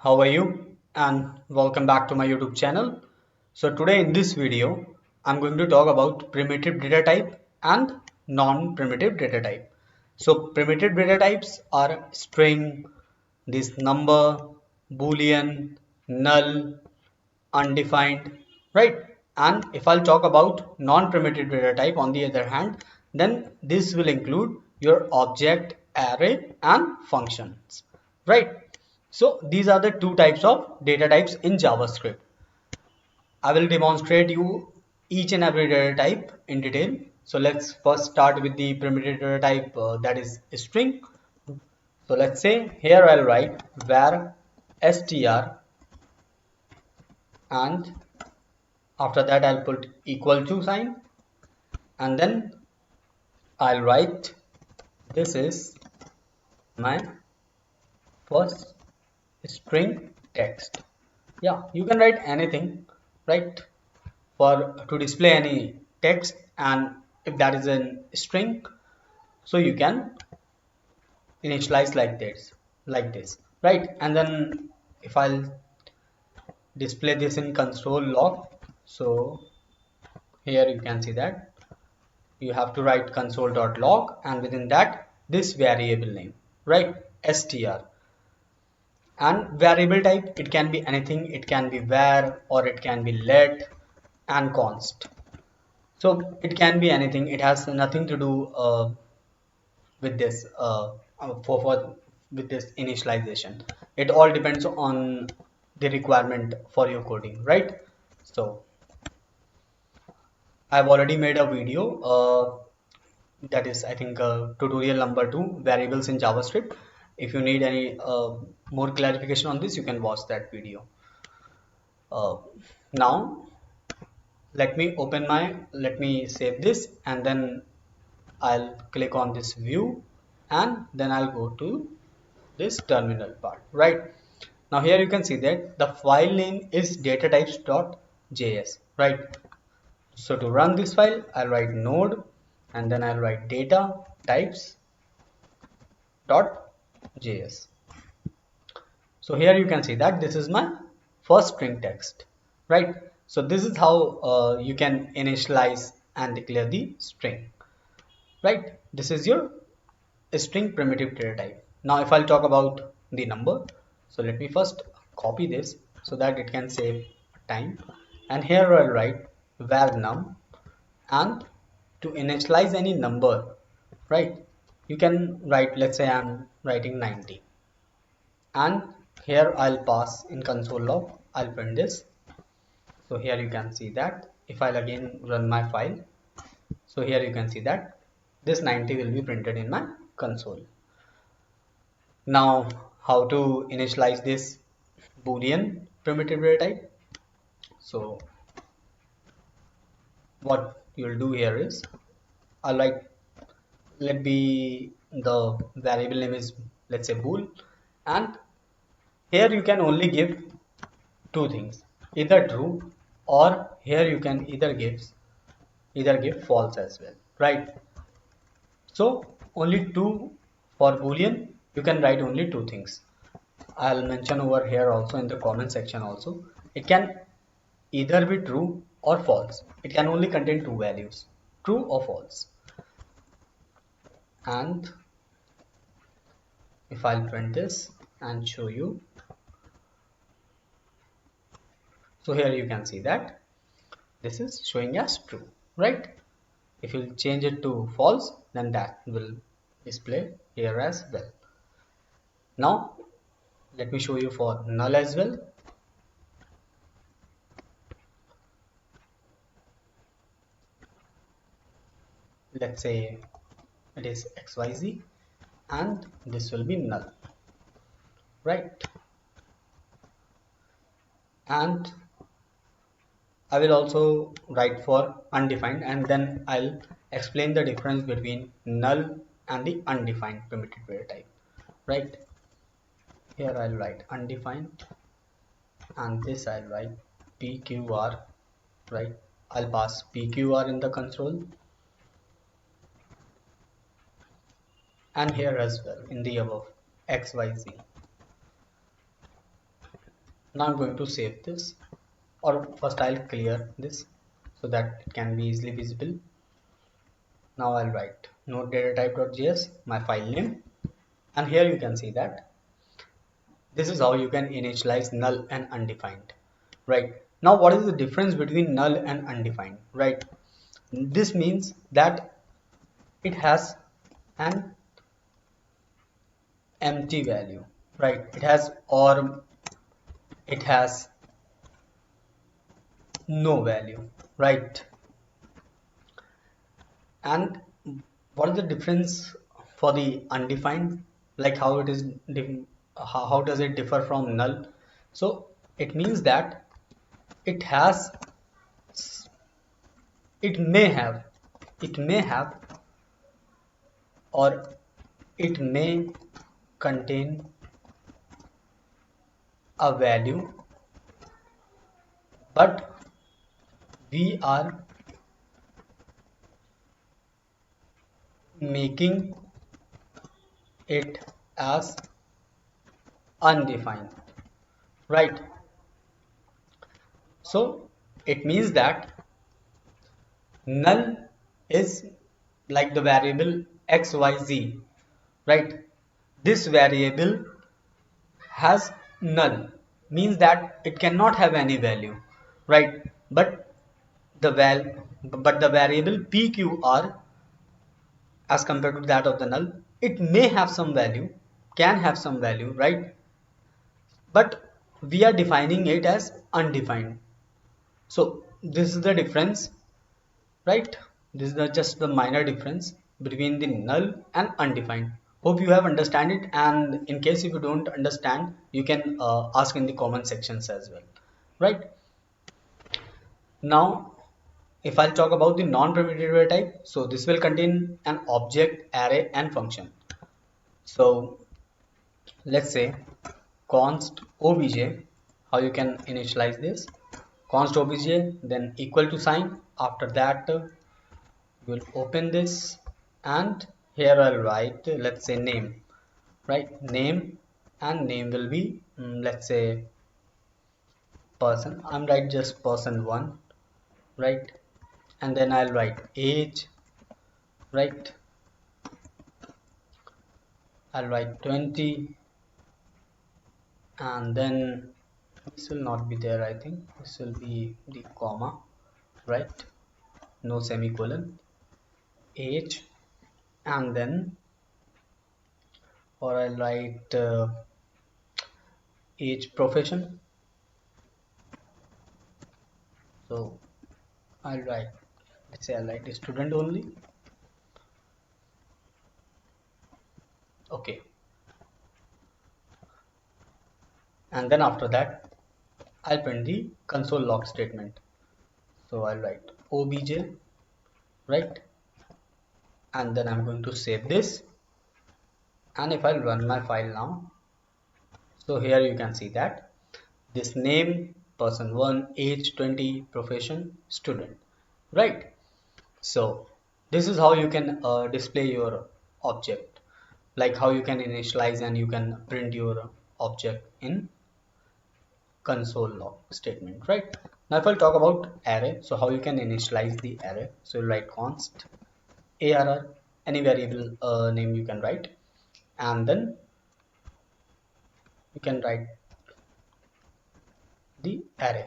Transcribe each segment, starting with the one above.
how are you? And welcome back to my YouTube channel. So today in this video, I'm going to talk about primitive data type and non-primitive data type. So primitive data types are string, this number, Boolean, null, undefined, right? And if I'll talk about non-primitive data type on the other hand, then this will include your object, array and functions, right? So these are the two types of data types in JavaScript. I will demonstrate you each and every data type in detail. So let's first start with the primitive data type, that is string. So let's say here I'll write var str, and after that I'll put equal to sign, and then I'll write this is my first string text. Yeah, you can write anything, right, for to display any text, and if that is a string, so you can initialize like this, right? And then if I'll display this in console log, so here you can see that you have to write console.log, and within that this variable name, right, str. And variable type, it can be anything, it can be var or it can be let, and const. So it can be anything, it has nothing to do with this for with this initialization. It all depends on the requirement for your coding, right? So I've already made a video, that is I think tutorial number 2, variables in JavaScript. If you need any more clarification on this, you can watch that video. Now let me save this, and then I'll click on this view, and then I'll go to this terminal part, right? Now here you can see that the file name is datatypes.js, right? So to run this file, I'll write node, and then I'll write data types.js. So here you can see that this is my first string text, right? So this is how you can initialize and declare the string, right? This is your string primitive data type. Now if I'll talk about the number, so let me first copy this so that it can save time, and here I'll write var num, and to initialize any number, right, you can write, let's say I'm writing 90, and here I'll pass in console log, I'll print this. So here you can see that if I'll again run my file, so here you can see that this 90 will be printed in my console. Now how to initialize this Boolean primitive data type? So what you'll do here is, I'll write, let be the variable name is, let's say, bool, and here you can only give two things, either true, or here you can either give false as well, right? So only two for Boolean, you can write only two things. I'll mention over here also in the comment section also. It can either be true or false. It can only contain two values, true or false. And if I'll print this and show you, so here you can see that this is showing as true, right? If you change it to false, then that will display here as well. Now let me show you for null as well. Let's say it is xyz, and this will be null, right? And I will also write for undefined, and then I'll explain the difference between null and the undefined primitive data type, right? Here I'll write undefined, and this I'll write pqr, right? I'll pass pqr in the console, and here as well in the above xyz. Now I'm going to save this, or first I'll clear this so that it can be easily visible. Now I'll write node datatype.js, my file name, and here you can see that this is how you can initialize null and undefined. Right, now what is the difference between null and undefined? Right, this means that it has an empty value. Right, it has, or it has no value. Right, and what is the difference for the undefined, like how it is how does it differ from null? So it means that it has, it may have, it may have, or it may contain a value, but we are making it as undefined. Right, so it means that null is like the variable xyz. Right, this variable has null, means that it cannot have any value. Right, but the variable pqr, as compared to that of the null, it may have some value, can have some value. Right, but we are defining it as undefined. So this is the difference. Right, this is just the minor difference between the null and undefined. Hope you have understand it, and in case if you don't understand, you can ask in the comment sections as well. Right, now if I'll talk about the non-primitive data type, so this will contain an object, array and function. So let's say const obj, how you can initialize this, const obj, then equal to sign. After that we'll open this, and here I'll write, let's say name. Right, name, and name will be let's say person. I'm write just person1. Right, and then I'll write age. Right, I'll write 20, and then this will not be there. I think this will be the comma. Right, no semicolon, age, and then, or I'll write age profession. So I'll write, let's say I'll write student only. Okay, and then after that I'll print the console log statement. So I'll write obj. Right, and then I'm going to save this, and if I'll run my file now, so here you can see that this name person1, age 20, profession student. Right, so this is how you can display your object, like how you can initialize and you can print your object in console log statement. Right, now if I'll talk about array, so how you can initialize the array, so you write const arr, any variable name you can write, and then you can write the array.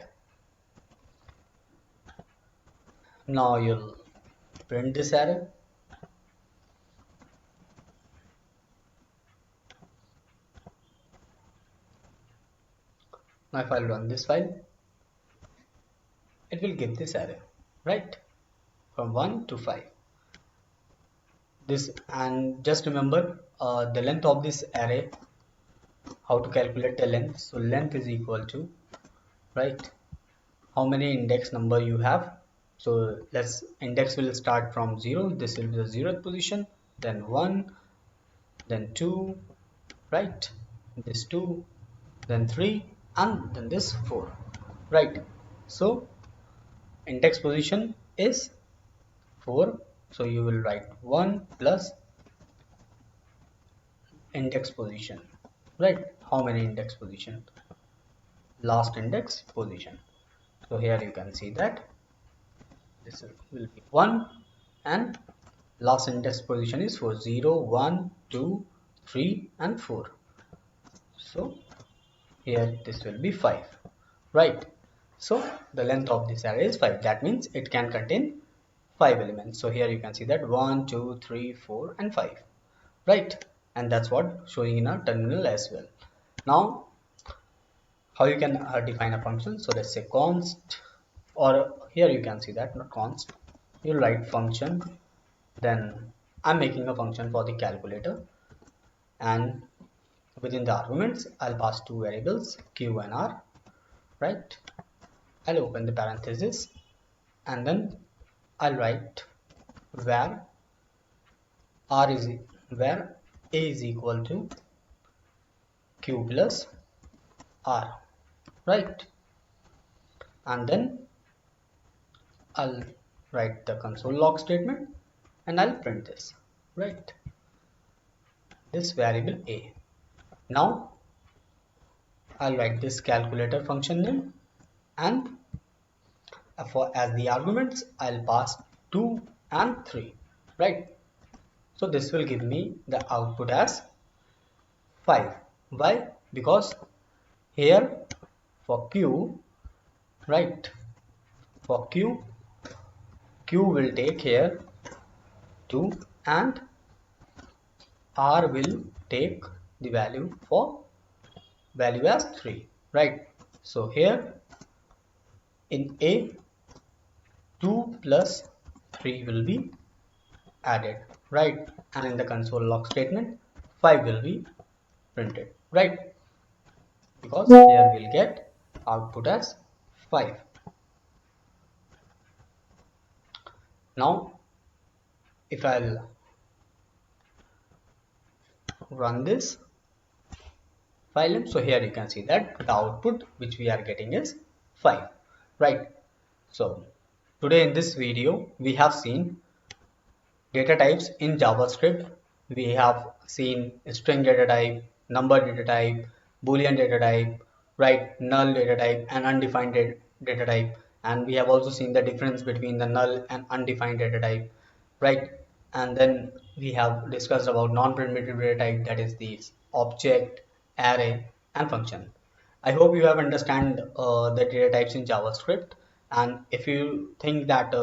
Now you'll print this array. Now if I'll run this file, it will give this array. Right, from 1 to 5. This, and just remember the length of this array, how to calculate the length. So length is equal to, right, how many index number you have. So let's, index will start from 0, this will be the 0th position, then 1, then 2, right, this 2, then 3, and then this 4. Right, so index position is 4, so you will write 1 plus index position. Right, how many index position, last index position. So here you can see that this will be 1 and last index position is for 0, 1, 2, 3 and 4. So here this will be 5, right? So the length of this array is 5. That means it can contain 5 elements. So here you can see that 1, 2, 3, 4 and 5, right? And that's what showing in our terminal as well. Now how you can define a function? So let's say const, or here you can see that not const, you write function, then I'm making a function for the calculator, and within the arguments I'll pass two variables q and r, right? I'll open the parenthesis and then I'll write where r is where a is equal to q plus r, right? And then I'll write the console log statement and I'll print this, right? This variable a. Now I'll write this calculator function name, and for as the arguments I'll pass 2 and 3, right? So this will give me the output as 5. Why? Because here for q, right, for q will take here 2 and r will take the value as 3, right? So here in a 2 plus 3 will be added, right? And in the console log statement 5 will be printed, right? Because here we'll get output as 5. Now if I'll run this file name, so here you can see that the output which we are getting is 5, right? So today in this video we have seen data types in JavaScript. We have seen string data type, number data type, Boolean data type, right, null data type and undefined data type, and we have also seen the difference between the null and undefined data type, right? And then we have discussed about non-primitive data type, that is the object, array and function. I hope you have understand the data types in JavaScript, and if you think that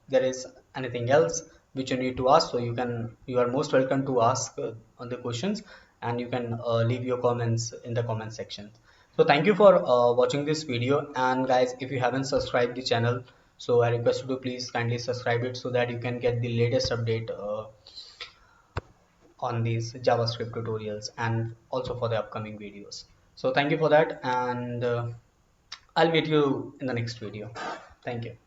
there is anything else which you need to ask, so you are most welcome to ask on the questions, and you can leave your comments in the comment section. So thank you for watching this video, and guys, if you haven't subscribed the channel, so I request you to please kindly subscribe it so that you can get the latest update on these JavaScript tutorials and also for the upcoming videos. So thank you for that, and I'll meet you in the next video. Thank you.